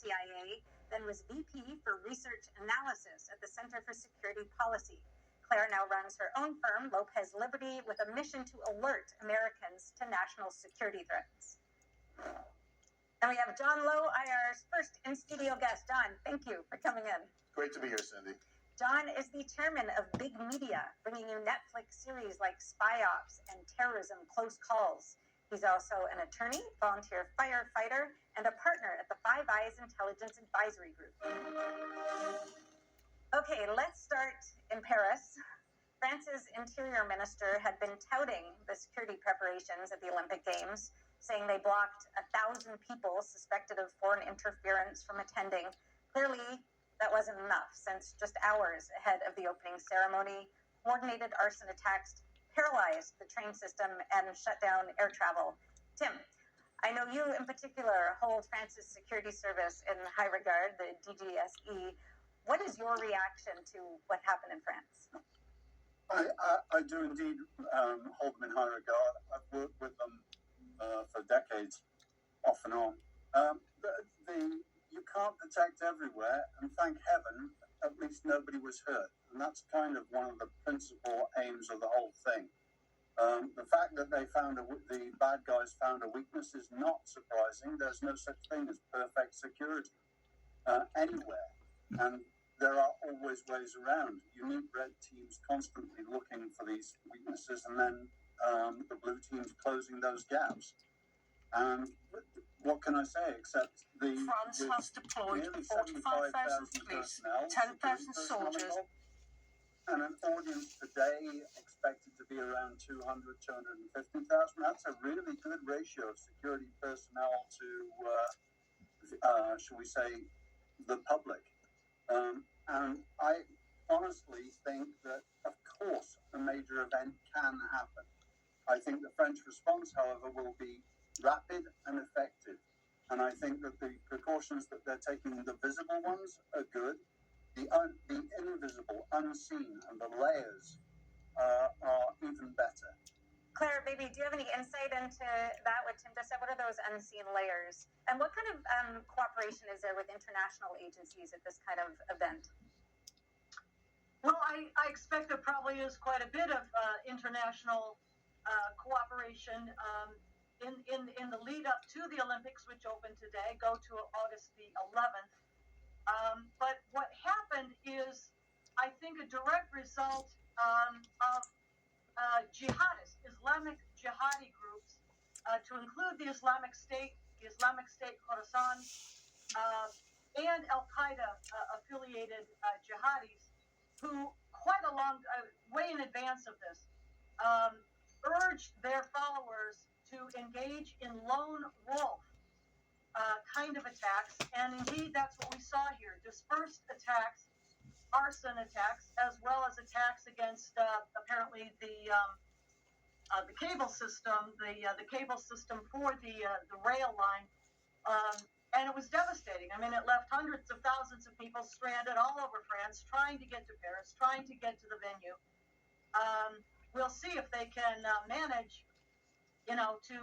CIA, then was VP for Research Analysis at the Center for Security Policy. Claire now runs her own firm, Lopez Liberty, with a mission to alert Americans to national security threats. And we have John Lowe, IR's first in-studio guest. John, thank you for coming in. Great to be here, Cindy. John is the chairman of Big Media, bringing you Netflix series like Spy Ops and Terrorism Close Calls. He's also an attorney, volunteer firefighter, and a partner at the Five Eyes Intelligence Advisory Group. Okay, let's start in Paris. France's interior minister had been touting the security preparations at the Olympic Games, saying they blocked 1,000 people suspected of foreign interference from attending. Clearly, that wasn't enough, since just hours ahead of the opening ceremony, coordinated arson attacks paralyzed the train system and shut down air travel. Tim, I know you in particular hold France's security service in high regard, the DGSE. What is your reaction to what happened in France? I do indeed hold them in high regard. I've worked with them for decades, off and on. You can't protect everywhere, and thank heaven, at least nobody was hurt. And that's kind of one of the principal aims of the whole thing. The fact that the bad guys found a weakness is not surprising. There's no such thing as perfect security anywhere. And there are always ways around. You need red teams constantly looking for these weaknesses, and then the blue teams closing those gaps. And what can I say except France has deployed 45,000 police, 10,000 soldiers. And an audience today expected to be around 200, 250,000. That's a really good ratio of security personnel to, shall we say, the public. And I honestly think that, of course, a major event can happen. I think the French response, however, will be rapid and effective. And I think that the precautions that they're taking, the visible ones, are good. The invisible, unseen, and the layers are even better. Claire, maybe, do you have any insight into that, what Tim just said? What are those unseen layers? And what kind of cooperation is there with international agencies at this kind of event? Well, I expect there probably is quite a bit of international cooperation in the lead up to the Olympics, which open today, go to August the 11th. But what happened is, I think, a direct result of jihadists, Islamic jihadi groups, to include the Islamic State Khorasan, and Al-Qaeda affiliated jihadis, who quite a long way in advance of this urged their followers to engage in lone wolf kind of attacks, and indeed that's what we saw here: dispersed attacks, arson attacks, as well as attacks against apparently the cable system, the cable system for the rail line, and it was devastating. I mean, it left hundreds of thousands of people stranded all over France, trying to get to Paris, trying to get to the venue. We'll see if they can manage, to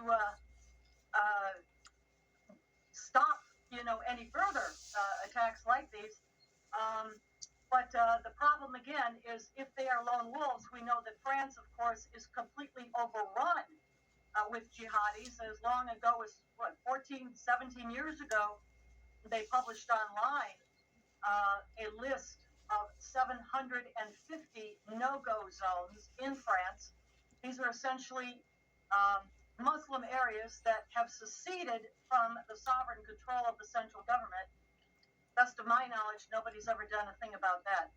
stop, any further attacks like these. But the problem, again, is if they are lone wolves, we know that France, of course, is completely overrun with jihadis. As long ago as, 14, 17 years ago, they published online a list of 750 no-go zones in France. These are essentially Muslim areas that have seceded from the sovereign control of the central government. Best of my knowledge, nobody's ever done a thing about that.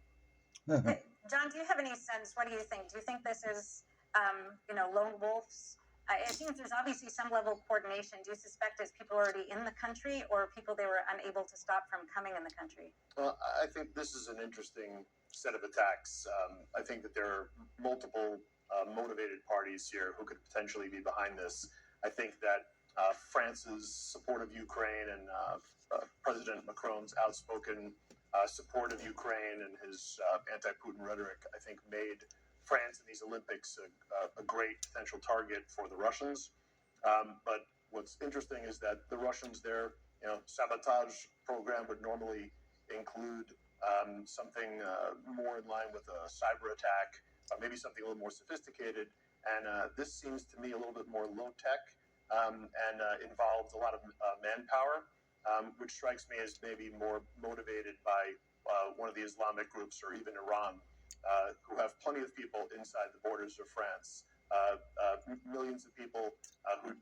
Hey, John, do you have any sense? What do you think? Do you think this is, lone wolves? It seems there's obviously some level of coordination. Do you suspect it's people already in the country, or people they were unable to stop from coming in the country? Well, I think this is an interesting set of attacks. I think that there are multiple motivated parties here who could potentially be behind this. I think that France's support of Ukraine and President Macron's outspoken support of Ukraine and his anti-Putin rhetoric, I think, made France in these Olympics a great potential target for the Russians. But what's interesting is that the Russians, they're sabotage program would normally include something more in line with a cyber attack, maybe something a little more sophisticated. And this seems to me a little bit more low tech and involved a lot of manpower, which strikes me as maybe more motivated by one of the Islamic groups or even Iran, who have plenty of people inside the borders of France. Millions of people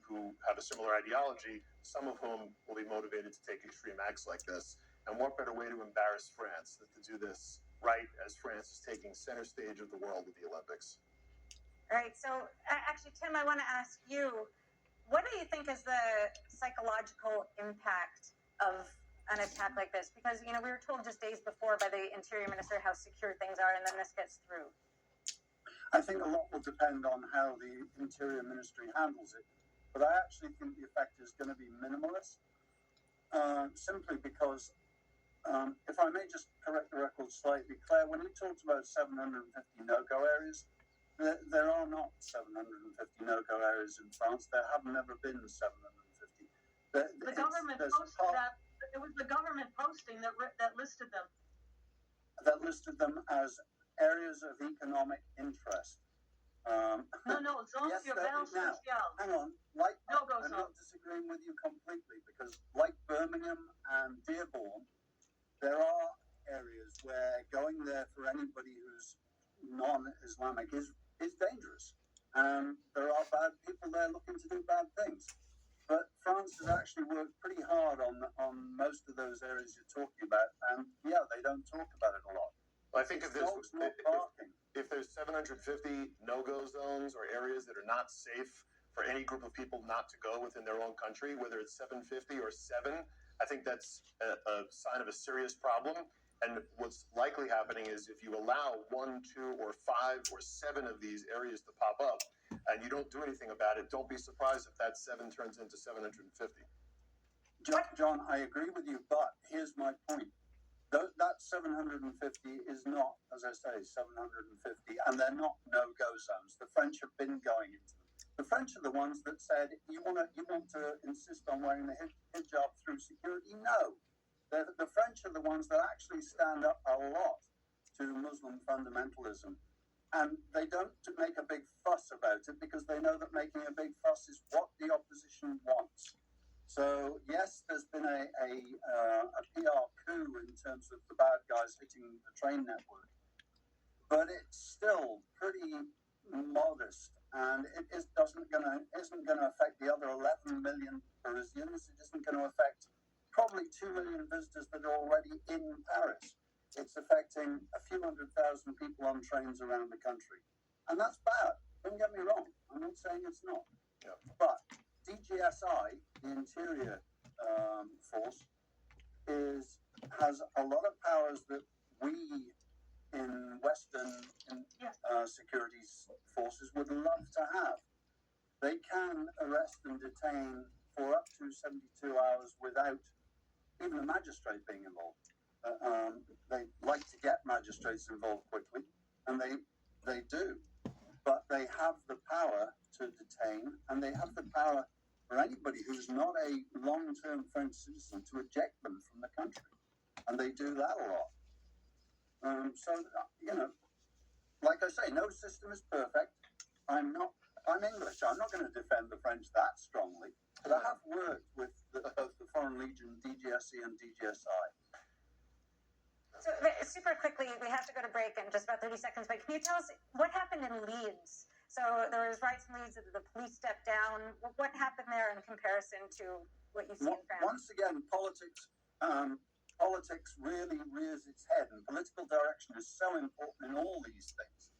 who have a similar ideology, some of whom will be motivated to take extreme acts like this. And what better way to embarrass France than to do this right as France is taking center stage of the world at the Olympics? All right. So actually, Tim, I want to ask you, what do you think is the psychological impact of an attack like this? Because, we were told just days before by the Interior Minister how secure things are, and then this gets through. I think a lot will depend on how the Interior Ministry handles it, but I actually think the effect is going to be minimalist, simply because, if I may just correct the record slightly, Claire, when you talked about 750 no-go areas, there are not 750 no-go areas in France. There have never been 750. The government posted that. It was the government posting that listed them. That listed them as areas of economic interest. No, zone urbaine sociale. Hang on, I'm zone. not disagreeing with you completely, because like Birmingham and Dearborn, there are areas where going there for anybody who's non-Islamic is dangerous. There are bad people there looking to do bad things. But France has actually worked pretty hard on most of those areas you're talking about, and yeah, they don't talk about it a lot. Well, I think if there's 750 no-go zones or areas that are not safe for any group of people not to go within their own country, whether it's 750 or 7, I think that's a sign of a serious problem. And what's likely happening is if you allow 1, 2, or 5, or 7 of these areas to pop up, and you don't do anything about it, don't be surprised if that 7 turns into 750. John, I agree with you, but here's my point. That 750 is not, as I say, 750, and they're not no-go zones. The French have been going into them. The French are the ones that said, you want to insist on wearing the hijab through security? No. The French are the ones that actually stand up a lot to Muslim fundamentalism. And they don't make a big fuss about it because they know that making a big fuss is what the opposition wants. So, yes, there's been a PR coup in terms of the bad guys hitting the train network. But it's still pretty modest, and it isn't going to affect the other 11 million Parisians. It isn't going to affect probably 2 million visitors that are already in Paris. It's affecting a few 100,000 people on trains around the country. And that's bad. Don't get me wrong. I'm not saying it's not. Yeah. But DGSI, the Interior Force, has a lot of powers that we in Western security forces would love to have. They can arrest and detain for up to 72 hours without even a magistrate being involved. They like to get magistrates involved quickly, and they do. But they have the power to detain, and they have the power for anybody who's not a long-term French citizen to eject them from the country. And they do that a lot. So, like I say, no system is perfect. I'm English. I'm not going to defend the French that strongly. But I have worked with both the Foreign Legion, DGSE, and DGSI. So super quickly, we have to go to break in just about 30 seconds, but can you tell us what happened in Leeds? So there was riots in Leeds, the police stepped down. What happened there in comparison to what you see in France? Once again, politics really rears its head, and political direction is so important in all these things.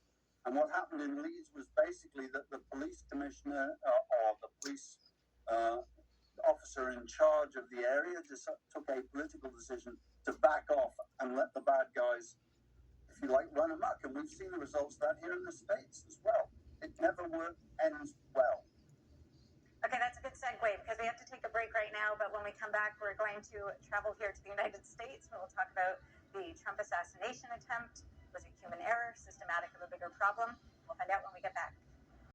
And what happened in Leeds was basically that the police commissioner or the police officer in charge of the area just took a political decision to back off and let the bad guys, if you like, run amok. And we've seen the results of that here in the States as well. It never ends well. Okay, that's a good segue because we have to take a break right now. But when we come back, we're going to travel here to the United States. We'll talk about the Trump assassination attempt. Was it human error, systematic of a bigger problem? We'll find out when we get back.